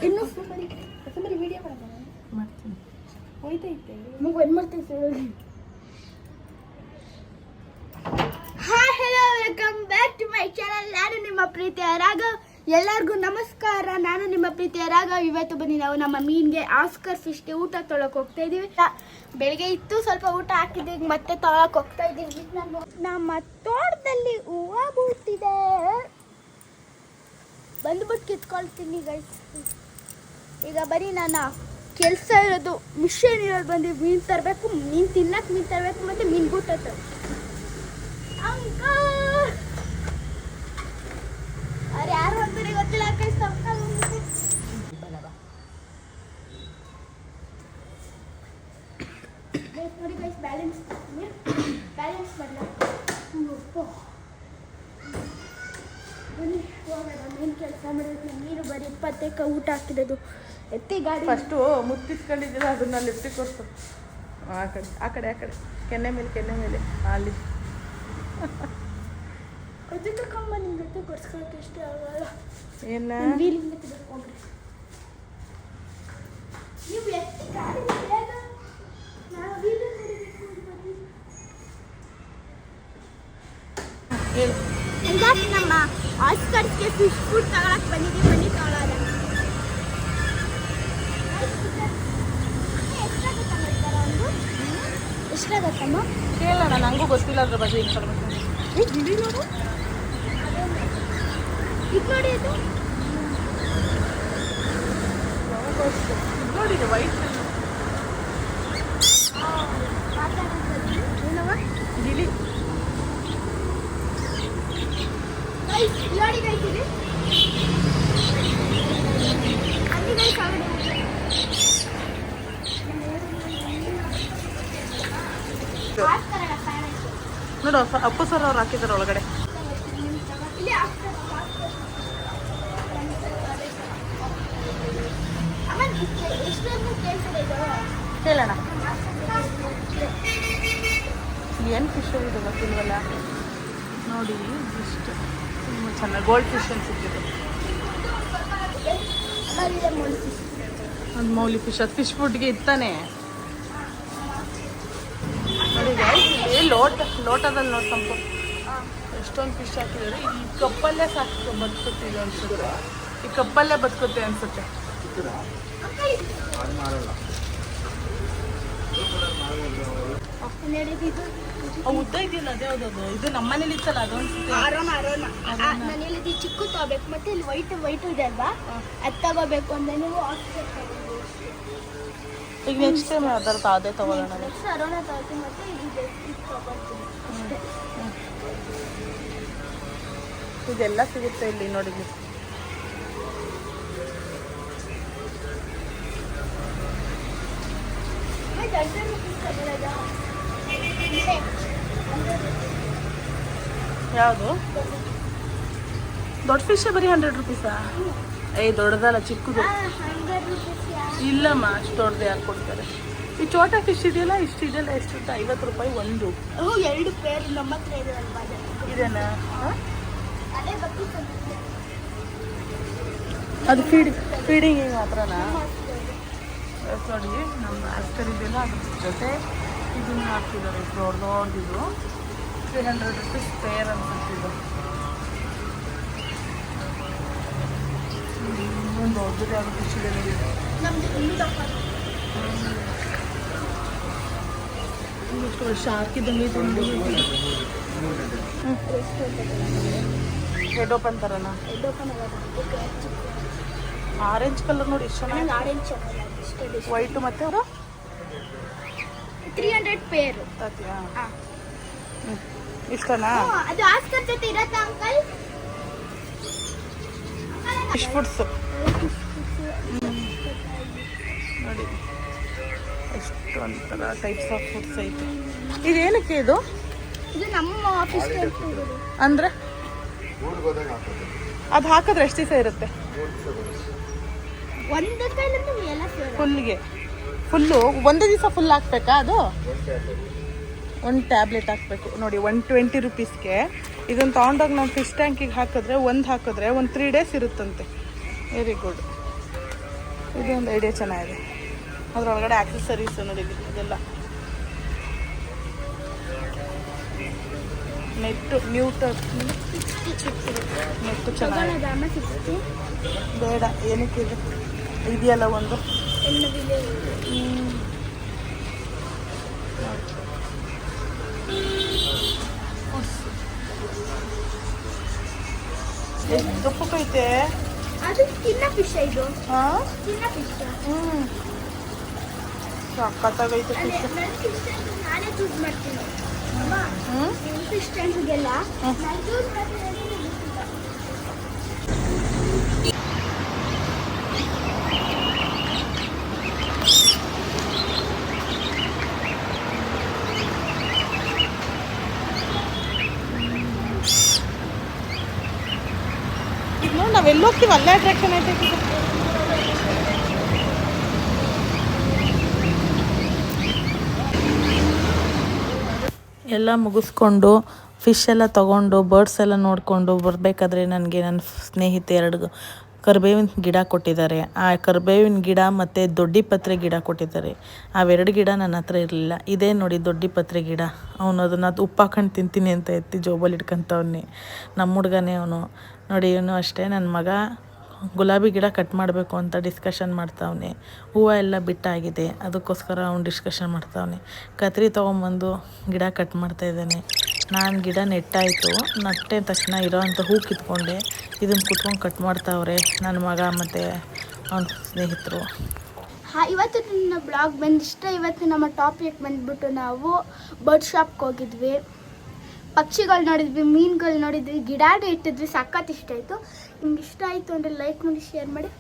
ಇನ್ನು ಸುಮ್ಮನೆ ವಿಡಿಯೋ ಮಾಡ್ತೀನಿ ಹೋಯ್ತೈತೆ ಮಗು ಏನು ಮಾಡ್ತೈತೆ. Hi hello welcome back to my channel. ನಾನು ನಿಮ್ಮ ಪ್ರೀತಿಯ ರಾಘವ್. ಎಲ್ಲರಿಗೂ ನಮಸ್ಕಾರ. ನಾನು ನಿಮ್ಮ ಪ್ರೀತಿಯ ರಾಘವ್. ಇವತ್ತು ಬನ್ನಿ ನಾವು ನಮ್ಮ ಮೀನ್ಗೆ ಆಸ್ಕರ್ ಫಿಶ್ಗೆ ಊಟ ತೊಳಕ್ ಹೋಗ್ತಾ ಇದೀವಿ. ಬೆಳಿಗ್ಗೆ ಇತ್ತು ಸ್ವಲ್ಪ ಊಟ ಹಾಕಿದ್ದೆ, ಮತ್ತೆ ತೊಳಕ್ ಹೋಗ್ತಾ ಇದೀವಿ. ನಮ್ಮ ತೋಟದಲ್ಲಿ ಹೂವು ಬೂಟಿದೆ, ಬಂದ್ಬಿಟ್ಟು ಕಿತ್ಕೊಳ್ತೀನಿ ಗೈಸ್. ಈಗ ಬರೀ ನಾನು ಕೆಲಸ ಇರೋದು ಮಿಷನ್ ಇರೋದು ಬಂದು ಮೀನು ತರಬೇಕು, ಮೀನು ತಿನ್ನಕ್ಕೆ ಮೀನು ತರಬೇಕು, ಮತ್ತು ಮೀನು ಬೂಟ ಅವ್ರು ಯಾರು ಅಂತಾರೆ ಗೊತ್ತಿಲ್ಲ ಗೈಸ್. ನೋಡಿ ಗೈಸ್, ಬ್ಯಾಲೆನ್ಸ್ ಮಾಡಲ ಬನ್ನಿ ಹೋಗೋಣ. ಮೀನು ಕೆಲಸ ಮಾಡೋದು, ನೀರು ಬರೀ 20 ಊಟ ಹಾಕಿರೋದು. ಎತ್ತಿ ಗಾಡಿ ಫಸ್ಟು ಮುತ್ತಿಸ್ಕೊಂಡಿದ್ದೀರ, ಅದನ್ನ ಲಿಫ್ಟಿಗೆ ಕೊಡ್ತು. ಆ ಕಡೆ ಕೆನ್ನೆ ಮೇಲೆ ಅಲ್ಲಿ ಅದಕ್ಕೆ ಕಮ್ಮ ನಿಮ್ಮ ಜೊತೆ ಕೊಡ್ಸ್ಕೊಳಕ್ಕೆ ಇಷ್ಟ ಆಗಲ್ಲ. ಏನ ವೀಲಿಂದ ಹೋಗ್ರಿ ನೀವು. ಎತ್ತಿ ಗಾಡಿ ಬೇಗ, ನಾವು ವೀಲಿಂದ ಹೇಳು. ಹಂಗಾಗಿ ನಮ್ಮ ಆಸ್ಕರ್ಸ್ಗೆ ಫಿಶ್ ಫುಡ್ ತಗೊಳಕ್ಕೆ ಬಂದಿದ್ದೀವಿ. ಬನ್ನಿ ತಗೊಳ್ಳೋಣ. ಎಷ್ಟಾಗತ್ತಮ್ಮ? ಕೇಳೋಣ, ನನಗೂ ಗೊತ್ತಿಲ್ಲ ಅದ್ರ ಬಗ್ಗೆ ಇನ್ಫಾರ್ಮೇಷನ್. ಗಿಳಿ ನೋಡು, ಇದು ನೋಡಿ, ಇದು ನೋಡಿದೆ ವೈಟ್ ಏನವ ಗಿಳಿ. ನೋಡಿ ಗೈಸಿದೆ ಅಲ್ಲಿ ಗೈಸ್ ಆಗಿದೆ. ನೋಡು, ಅಪ್ಪು ಸರ್ ಅವ್ರು ಹಾಕಿದ್ದಾರೆ ಒಳಗಡೆ. ಕೇಳೋಣ, ಏನು ಫಿಶ್ ಇದೆ ಗೊತ್ತಿಲ್ವಲ್ಲ. ನೋಡಿ ಇಷ್ಟು ತುಂಬ ಚೆನ್ನಾಗಿ ಗೋಲ್ಡ್ ಫಿಶ್ ಅನ್ಸುತ್ತಿದೆ. ಅದು ಮೌಲಿ ಫಿಶ್, ಅದು ಫಿಶ್ ಫುಡ್ಗೆ ಇತ್ತಾನೆ. ನೋಡಿ ಲೋಟದಲ್ಲಿ ನೋಡಿ ಸಂಪು ಎಷ್ಟೊಂದು ಫಿಶ್ ಹಾಕಿದ್ದಾರೆ. ಈ ಕಪ್ಪಲ್ಲೇ ಸಾಕು ಬದುಕುತ್ತಿದೆ ಅನ್ಸುತ್ತೆ, ಈ ಕಪ್ಪಲ್ಲೇ ಬದುಕುತ್ತೆ ಅನ್ಸುತ್ತೆ. ಉದ್ದ ಇದೆಯಲ್ಲ, ಅದೇ ಯಾವ್ದದು ಇದು ನಮ್ಮ ಮನೇಲಿ ಇತ್ತಲ್ಲ, ಅದು ಅನ್ಸುತ್ತೆ. ನಾನಿಲ್ಲಿ ಚಿಕ್ಕ ತಗೋಬೇಕು, ಮತ್ತೆ ಇಲ್ಲಿ ವೈಟ್ ಇದೆ ಅಲ್ವಾ, ಅದು ತಗೋಬೇಕು ಅಂದ್ರೆ ನೀವು ಈಗ ನೆಕ್ಸ್ಟ್ ಟೈಮ್ ಯಾವ್ದಾರು ಅದೇ ತಗೊಳ್ಳೋಣ. ಅರೋಣ ತಗೋತೀನಿ, ಮತ್ತೆ ಇದು ತಗೋತೀನಿ. ಇದೆಲ್ಲ ಸಿಗುತ್ತೆ ಇಲ್ಲಿ ನೋಡಿ. ಯಾವುದು ದೊಡ್ಡ ಫಿಶ್ ಬರೀ 100 ರೂಪೀಸಾ? ದೊಡ್ಡದಲ್ಲ, ಚಿಕ್ಕದು. ಇಲ್ಲಮ್ಮ, ಅಷ್ಟು ದೊಡ್ಡದು ಯಾರು ಕೊಡ್ತಾರೆ? ಈ ಚೋಟ ಫಿಶ್ ಇದೆಯಲ್ಲ, ಇಷ್ಟು ಇದೆಯಲ್ಲ, ಎಷ್ಟು 50 ರೂಪಾಯಿ ಒಂದು. 2 ಪೇರ್ ನಮ್ಮ ಹತ್ರ ಇದೆ ಅಲ್ವಾ, ಇದೇನಾ? ಅದೇ ಅದು ಫೀಡಿಂಗ್ ಮಾತ್ರನಾ? ನೋಡಿ, ನಮ್ಮ ಆಸ್ಕರ್ ಇದೆಯಲ್ಲ, ಅದ್ರ ಜೊತೆ ಇದನ್ನು ಹಾಕ್ತಿದ್ದಾರೆ. ದೊಡ್ಡದಿದು 300 ರೂಪೀಸ್ ಪೇರ್ ಅನ್ಸುತ್ತಿದ್ದು. ಒಂದು ದೊಡ್ಡದೇ ಆಗೋ ಫಿಶ್ ಇದೆ. ಎಷ್ಟು ಶಾರ್ಕ್ ಇದ್ದಂಗೆ ಹೆಡ್ ಓಪನ್ ಥರನಾ? ಆರೆಂಜ್ ಕಲರ್ ನೋಡಿ, ಎಷ್ಟು ಚೆನ್ನಾಗಿ. ವೈಟು ಮತ್ತೆ ಅವರು 300 ಪೇರ್. ಇಷ್ಟನಾ? ಅದು ಆಸ್ಕರ್ ಜೊತೆ ಇರತ್ತಾ ಅಂಕಲ್? ಫಿಶ್ ಫುಡ್ಸ್ ನೋಡಿ, ಎಷ್ಟು ಒಂಥರ ಟೈಪ್ಸ್ ಆಫ್ ಫುಡ್ಸ್ ಐತೆ. ಇದೇನಕ್ಕೆ ಇದು? ಇದು ನಮ್ಮ ಆಫೀಸ್ ಅಂದರೆ ಅದು ಹಾಕಿದ್ರೆ ಎಷ್ಟು ದಿವಸ ಇರುತ್ತೆ? ಫುಲ್ಲು ಒಂದು ದಿವಸ ಫುಲ್ ಹಾಕ್ಬೇಕಾ? ಅದು ಒಂದು ಟ್ಯಾಬ್ಲೆಟ್ ಹಾಕಬೇಕು ನೋಡಿ. 120 ರೂಪೀಸ್ಗೆ ಇದನ್ನು ತೊಗೊಂಡೋಗಿ ನಾವು ಫಿಶ್ ಟ್ಯಾಂಕಿಗೆ ಹಾಕಿದ್ರೆ ಒಂದು 3 ಡೇಸ್ ಇರುತ್ತಂತೆ. Very good. ಇದೊಂದು ಐಡಿಯಾ ಚೆನ್ನಾಗಿದೆ. ಅದರೊಳಗಡೆ ಆಕ್ಸೆಸರೀಸ್ ನೋಡಿ ಇದೆಲ್ಲ ನೆಟ್ಟು ನೆಟ್ಟು ಚೆನ್ನಾಗಿದೆ. ಬೇಡ ಏನಕ್ಕಿದೆ ಇದೆಯಲ್ಲ ಒಂದು ಎಷ್ಟು ದಪ್ಪಕ್ಕೈತೆ ಅದು ಚಿನ್ನ ಫಿಶ್ ಇದು. ಹಾಂ ಚಿನ್ನ ಫಿಶ್. ಸಕ್ಕತ್ತಾಗೈತೆ ಫಿಶ್. ನಾನೇ ಚೂಸ್ ಮಾಡ್ತೀನಿ. ಫಿಶ್ ಟ್ಯಾಂಕ್ಗೆಲ್ಲ ನಾನು ಚೂಸ್ ಮಾಡ್ತೀನಿ. ನಾವೆಲ್ಲಿ ಹೋಗ್ತೀವಿ ಅಲ್ಲೇ ಅಟ್ರಾಕ್ಷನ್ ಐತೆ. ಎಲ್ಲ ಮುಗಿಸ್ಕೊಂಡು ಫಿಶ್ ಎಲ್ಲ ತೊಗೊಂಡು ಬರ್ಡ್ಸ್ ಎಲ್ಲ ನೋಡಿಕೊಂಡು ಬರಬೇಕಾದ್ರೆ ನನಗೆ ನನ್ನ ಸ್ನೇಹಿತೆ 2 ಕರಿಬೇವಿನ ಗಿಡ ಕೊಟ್ಟಿದ್ದಾರೆ. ಆ ಕರಿಬೇವಿನ ಗಿಡ ಮತ್ತು ದೊಡ್ಡಿಪತ್ರೆ ಗಿಡ ಕೊಟ್ಟಿದ್ದಾರೆ. ಅವೆರಡು ಗಿಡ ನನ್ನ ಹತ್ರ ಇರಲಿಲ್ಲ. ಇದೇ ನೋಡಿ ದೊಡ್ಡಿಪತ್ರೆ ಗಿಡ. ಅವನು ಅದನ್ನು ಉಪ್ಪು ಹಾಕೊಂಡು ತಿಂತೀನಿ ಅಂತ ಎತ್ತಿ ಜೋಬಲ್ಲಿ ಇಟ್ಕೊಂತವನ್ನೇ. ನಮ್ಮ ಹುಡುಗನೇ ಅವನು ನೋಡಿ. ಇವನು ಅಷ್ಟೇ, ನನ್ನ ಮಗ ಗುಲಾಬಿ ಗಿಡ ಕಟ್ ಮಾಡಬೇಕು ಅಂತ ಡಿಸ್ಕಷನ್ ಮಾಡ್ತಾವನೆ. ಹೂವು ಎಲ್ಲ ಬಿಟ್ಟಾಗಿದೆ, ಅದಕ್ಕೋಸ್ಕರ ಅವ್ನು ಡಿಸ್ಕಷನ್ ಮಾಡ್ತಾವನೆ. ಕತ್ರಿ ತೊಗೊಂಬಂದು ಗಿಡ ಕಟ್ ಮಾಡ್ತಾಯಿದ್ದಾನೆ. ನಾನು ಗಿಡ ನೆಟ್ಟಾಯಿತು, ನಟ್ಟೆ ತಕ್ಷಣ ಇರೋವಂಥ ಹೂ ಕಿತ್ಕೊಂಡೆ. ಇದನ್ನು ಕುತ್ಕೊಂಡು ಕಟ್ ಮಾಡ್ತಾವ್ರೆ ನನ್ನ ಮಗ ಮತ್ತು ಅವನ ಸ್ನೇಹಿತರು. ಇವತ್ತು ನನ್ನ ಬ್ಲಾಗ್ ಬಂದಿಷ್ಟ. ಇವತ್ತು ನಮ್ಮ ಟಾಪಿಕ್ ಬಂದ್ಬಿಟ್ಟು ನಾವು ಬರ್ಡ್ ಶಾಪ್ಗೆ ಹೋಗಿದ್ವಿ, ಪಕ್ಷಿಗಳು ನೋಡಿದ್ವಿ, ಮೀನುಗಳು ನೋಡಿದ್ವಿ, ಗಿಡ ಇಟ್ಟಿದ್ವಿ. ಸಖತ್ ಇಷ್ಟ ಆಯಿತು. ನಿಮ್ಗೆ ಇಷ್ಟ ಆಯಿತು ಅಂದರೆ ಲೈಕ್ ಮಾಡಿ, ಶೇರ್ ಮಾಡಿ,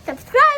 ಸಬ್ಸ್ಕ್ರೈಬ್.